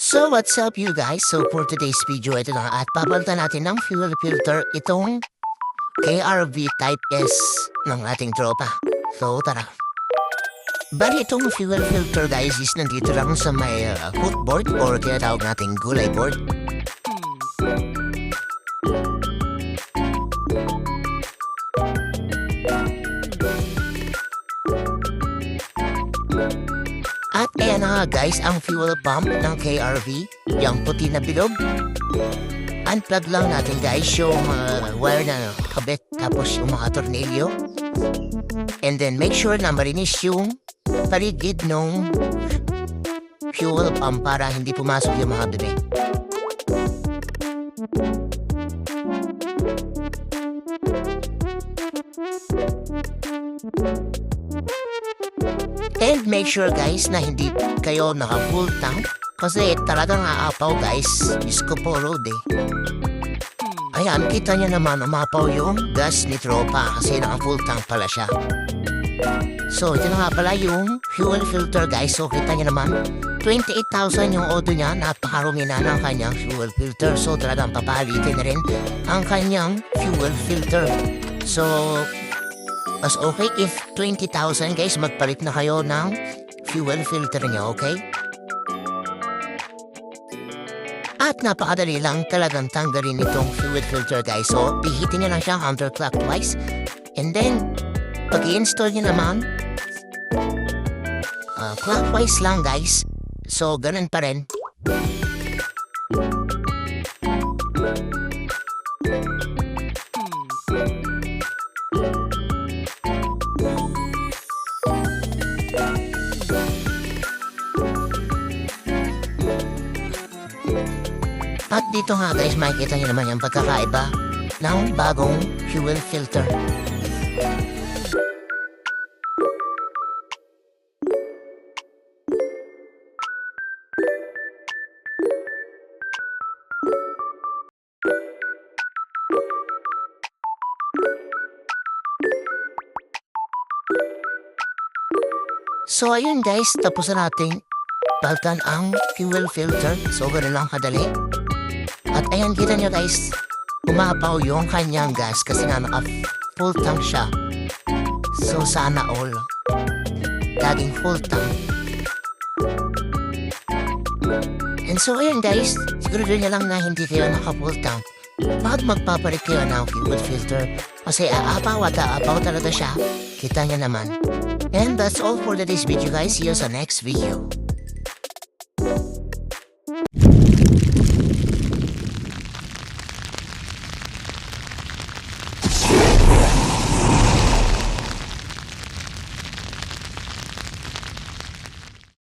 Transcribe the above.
So what's up you guys? So for today's video, ito na at papalitan natin ng fuel filter itong KRV type S ng ating tropa. So tara. Bali itong fuel filter guys is nandito lang sa may footboard or tinatawag nating gulay board. At ayan na nga guys ang fuel pump ng KRV, yung puti na bilog. Unplug lang natin guys yung wire na kabit tapos yung mga tornilyo. And then make sure na marinis yung paligid ng fuel pump para hindi pumasok yung mga bebe. And make sure guys na hindi kayo naka-full tank kasi talagang aapaw guys. Diyos ko po road eh. Ayan, kita niya naman umapaw yung gas ni tropa kasi naka-full tank pala siya. So ito na nga pala yung fuel filter guys. So kita niya naman 28,000 yung auto niya. Napakarumi na ng kanyang fuel filter. So talagang papalitin na rin ang kanyang fuel filter. So mas okay if 20,000 guys, magpalit na kayo ng fuel filter niyo, okay? At napakadali lang talagang tanggalin itong fuel filter guys. So, pihitin niyo lang siya counterclockwise. And then, pag i-install niyo naman, clockwise lang guys. So, ganun pa rin. At dito nga guys, makikita nyo naman yung pagkakaiba ng bagong fuel filter. So ayun guys, tapos na natin palitan ang fuel filter. So ganun lang kadali. At ayan, kita nyo guys, umapaw yung kanyang gas kasi nga naka-full tank siya. So sana all, laging full tank. And so ayan guys, siguro nyo lang na hindi kayo naka-full tank. Bakit magpapalit kayo ng fuel filter? Kasi aapaw at aapaw talaga siya. Kita nyo naman. And that's all for today's video guys. See you sa next video.